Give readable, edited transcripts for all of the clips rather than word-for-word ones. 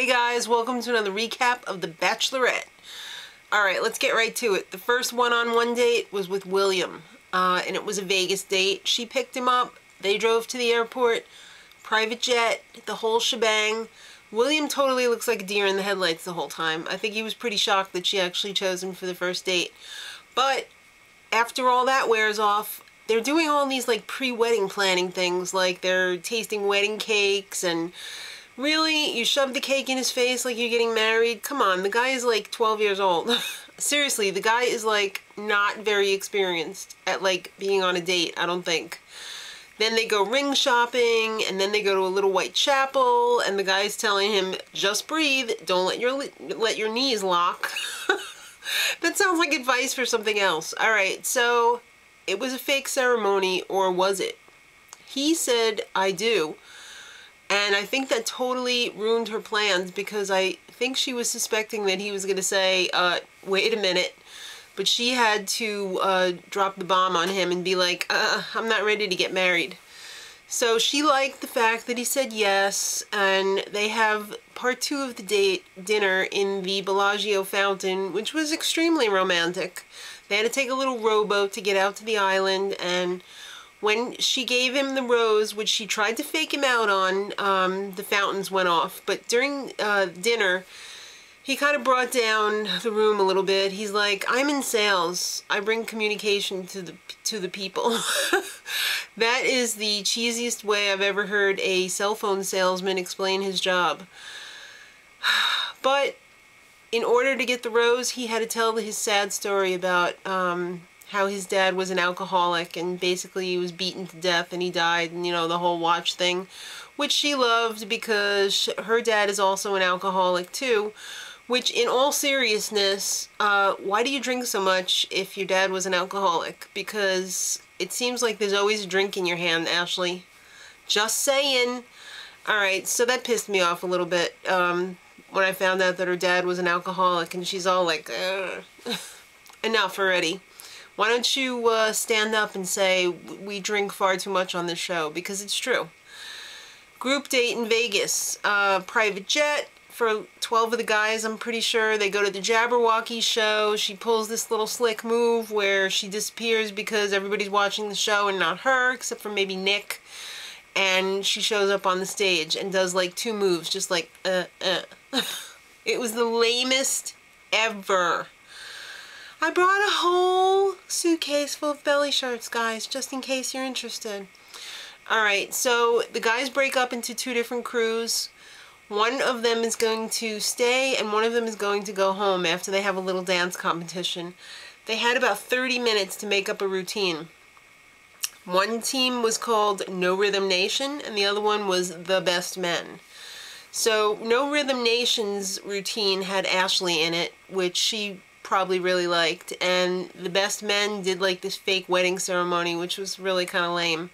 Hey guys, welcome to another recap of The Bachelorette. Alright, let's get right to it. The first one-on-one date was with William, and it was a Vegas date. She picked him up, they drove to the airport, private jet, the whole shebang. William totally looks like a deer in the headlights the whole time. I think he was pretty shocked that she actually chose him for the first date. But after all that wears off, they're doing all these like pre-wedding planning things, like they're tasting wedding cakes and really, you shove the cake in his face like you're getting married? Come on, the guy is like 12 years old. Seriously, the guy is like not very experienced at like being on a date, I don't think. Then they go ring shopping, and then they go to a little white chapel, and the guy's telling him, just breathe, don't let your knees lock. That sounds like advice for something else. Alright, so it was a fake ceremony, or was it? He said, I do. And I think that totally ruined her plans, because I think she was suspecting that he was going to say, wait a minute. But she had to drop the bomb on him and be like, I'm not ready to get married. So she liked the fact that he said yes, and they have part 2 of the dinner in the Bellagio fountain, which was extremely romantic. They had to take a little rowboat to get out to the island, and when she gave him the rose, which she tried to fake him out on, the fountains went off. But during dinner, he kind of brought down the room a little bit. He's like, I'm in sales. I bring communication to the people. That is the cheesiest way I've ever heard a cell phone salesman explain his job. But in order to get the rose, he had to tell his sad story about how his dad was an alcoholic, and basically he was beaten to death and he died, and you know, the whole watch thing, which she loved because her dad is also an alcoholic too. Which, in all seriousness, why do you drink so much if your dad was an alcoholic? Because it seems like there's always a drink in your hand, Ashley. Just saying. Alright, so that pissed me off a little bit when I found out that her dad was an alcoholic, and she's all like, enough already. Why don't you stand up and say, we drink far too much on this show, because it's true. Group date in Vegas, private jet. For 12 of the guys, I'm pretty sure. They go to the Jabberwocky show. She pulls this little slick move where she disappears because everybody's watching the show and not her, except for maybe Nick. And she shows up on the stage and does like 2 moves, just like, It was the lamest ever. I brought a whole suitcase full of belly shirts, guys, just in case you're interested. Alright, so the guys break up into 2 different crews. One of them is going to stay, and one of them is going to go home after they have a little dance competition. They had about 30 minutes to make up a routine. One team was called No Rhythm Nation, and the other one was The Best Men. So No Rhythm Nation's routine had Ashley in it, which she probably really liked, and The Best Men did like this fake wedding ceremony, which was really kind of lame.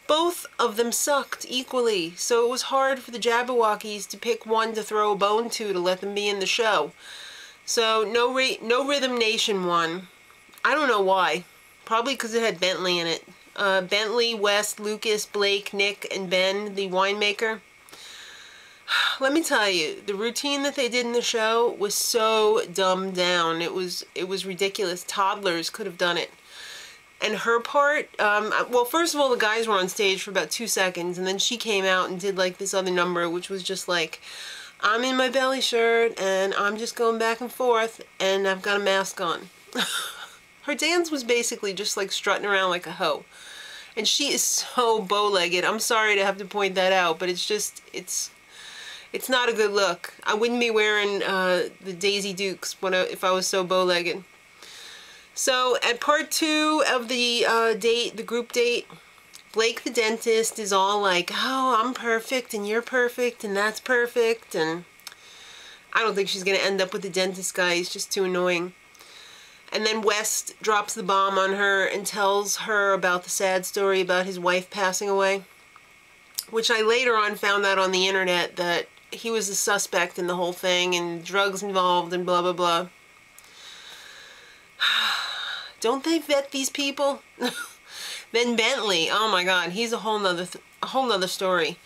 Both of them sucked equally, so it was hard for the Jabberwockies to pick one to throw a bone to let them be in the show. So No Rhythm Nation won. I don't know why. Probably because it had Bentley in it. Bentley, West, Lucas, Blake, Nick, and Ben, the winemaker. Let me tell you, the routine that they did in the show was so dumbed down. It was ridiculous. Toddlers could have done it. And her part, well, first of all, the guys were on stage for about 2 seconds, and then she came out and did like this other number, which was just like, I'm in my belly shirt, and I'm just going back and forth, and I've got a mask on. Her dance was basically just like strutting around like a hoe. And she is so bow-legged. I'm sorry to have to point that out, but it's just, it's not a good look. I wouldn't be wearing the Daisy Dukes if I was so bow-legged. So, at part 2 of the the group date, Blake the dentist is all like, oh, I'm perfect, and you're perfect, and that's perfect, and I don't think she's going to end up with the dentist guy. He's just too annoying. And then West drops the bomb on her and tells her about the sad story about his wife passing away, which I later on found out on the internet that he was a suspect in the whole thing, and drugs involved, and blah, blah, blah. Don't they vet these people? Then Bentley, oh my god, he's a whole nother story.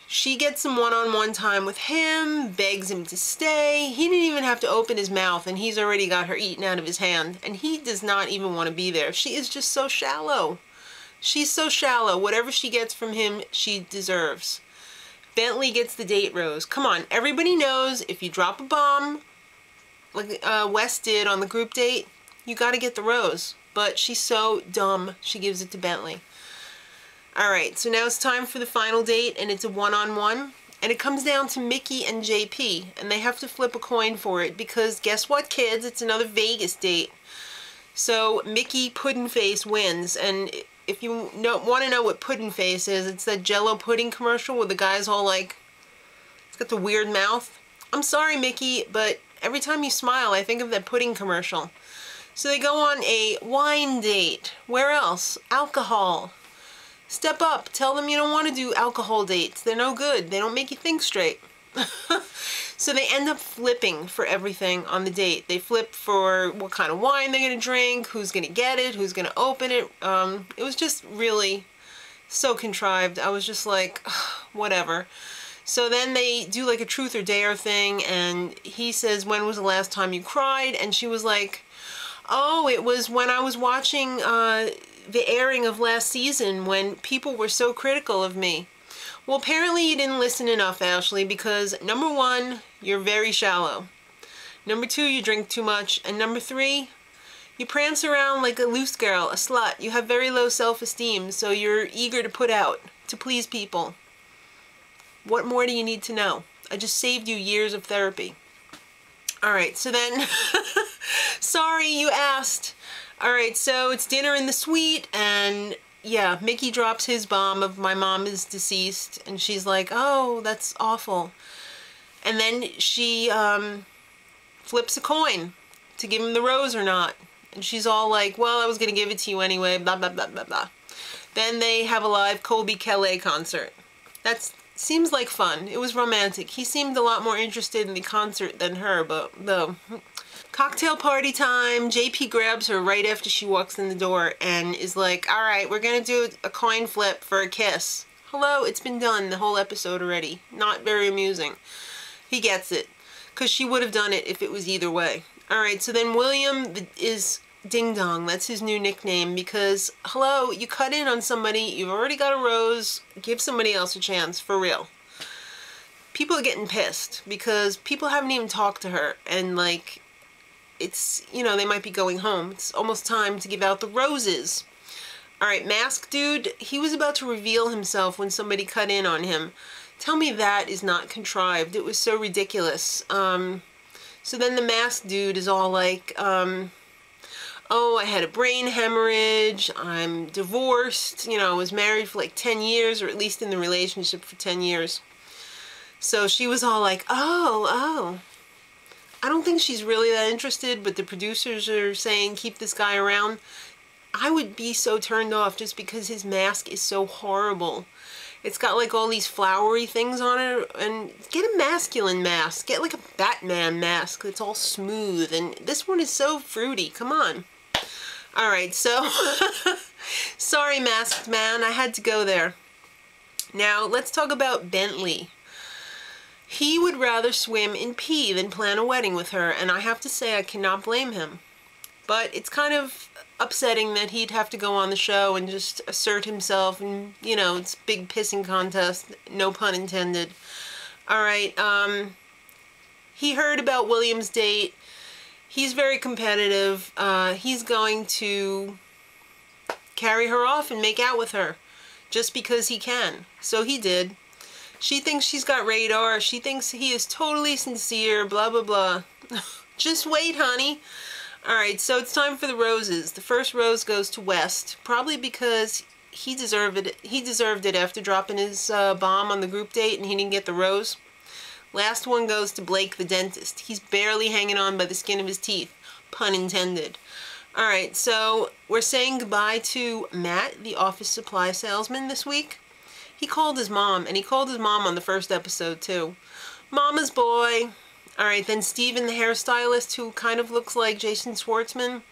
She gets some one-on-one time with him, begs him to stay. He didn't even have to open his mouth, and he's already got her eaten out of his hand. And he does not even want to be there. She is just so shallow. She's so shallow. Whatever she gets from him, she deserves. Bentley gets the date rose. Come on, everybody knows if you drop a bomb, like Wes did on the group date, you got to get the rose. But she's so dumb, she gives it to Bentley. Alright, so now it's time for the final date, and it's a one-on-one. And it comes down to Mickey and JP, and they have to flip a coin for it, because guess what, kids? It's another Vegas date. So Mickey Puddin' Face wins, and if you want to know what Puddin' Face is, it's that Jell-O pudding commercial where the guy's all like, it's got the weird mouth. I'm sorry, Mickey, but every time you smile, I think of that pudding commercial. So they go on a wine date. Where else? Alcohol. Step up. Tell them you don't want to do alcohol dates. They're no good. They don't make you think straight. So they end up flipping for everything on the date. They flip for what kind of wine they're going to drink, who's going to get it, who's going to open it. It was just really so contrived. I was just like, whatever. So then they do like a truth or dare thing, and he says, when was the last time you cried? And she was like, oh, it was when I was watching the airing of last season when people were so critical of me. Well, apparently you didn't listen enough, Ashley, because number one, you're very shallow. Number two, you drink too much. And number three, you prance around like a loose girl, a slut. You have very low self-esteem, so you're eager to put out, to please people. What more do you need to know? I just saved you years of therapy. Alright, so then, sorry you asked. Alright, so it's dinner in the suite, and yeah, Mickey drops his bomb of my mom is deceased, and she's like, oh, that's awful. And then she flips a coin to give him the rose or not. And she's all like, well, I was going to give it to you anyway, blah, blah, blah, blah, blah. Then they have a live Colby Kelly concert. That seems like fun. It was romantic. He seemed a lot more interested in the concert than her, but the cocktail party time. JP grabs her right after she walks in the door and is like, all right, we're going to do a coin flip for a kiss. Hello, it's been done the whole episode already. Not very amusing. He gets it, because she would have done it if it was either way. All right, so then William is Ding Dong. That's his new nickname, because, hello, you cut in on somebody, you've already got a rose, give somebody else a chance, for real. People are getting pissed, because people haven't even talked to her, and, like, it's, you know, they might be going home. It's almost time to give out the roses. Alright, Mask Dude, he was about to reveal himself when somebody cut in on him. Tell me that is not contrived. It was so ridiculous. So then the Mask Dude is all like, oh, I had a brain hemorrhage, I'm divorced, you know, I was married for like 10 years, or at least in the relationship for 10 years. So she was all like, oh. I don't think she's really that interested, but the producers are saying keep this guy around. I would be so turned off just because his mask is so horrible. It's got like all these flowery things on it, and get a masculine mask. Get like a Batman mask that's all smooth, and this one is so fruity. Come on. Alright, so sorry, Masked Man, I had to go there. Now, let's talk about Bentley. He would rather swim in pee than plan a wedding with her, and I have to say I cannot blame him. But it's kind of upsetting that he'd have to go on the show and just assert himself, and, you know, it's a big pissing contest, no pun intended. Alright, he heard about William's date. He's very competitive. He's going to carry her off and make out with her, just because he can. So he did. She thinks she's got radar. She thinks he is totally sincere, blah, blah, blah. Just wait, honey. Alright, so it's time for the roses. The first rose goes to West, probably because he deserved it. He deserved it after dropping his bomb on the group date and he didn't get the rose. Last one goes to Blake the dentist. He's barely hanging on by the skin of his teeth. Pun intended. Alright, so we're saying goodbye to Matt, the office supply salesman, this week. He called his mom, and he called his mom on the first episode, too. Mama's boy. Alright, then Steven, the hairstylist, who kind of looks like Jason Schwartzman.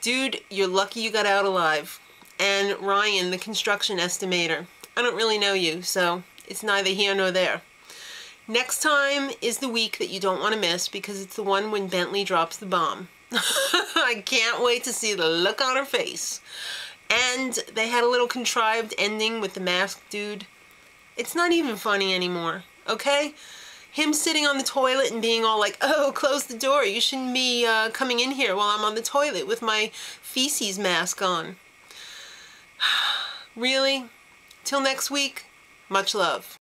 Dude, you're lucky you got out alive. And Ryan, the construction estimator. I don't really know you, so It's neither here nor there. Next time is the week that you don't want to miss because it's the one when Bentley drops the bomb. I can't wait to see the look on her face. And they had a little contrived ending with the masked dude. It's not even funny anymore, okay? Him sitting on the toilet and being all like, oh, close the door. You shouldn't be coming in here while I'm on the toilet with my feces mask on. Really? Till next week, much love.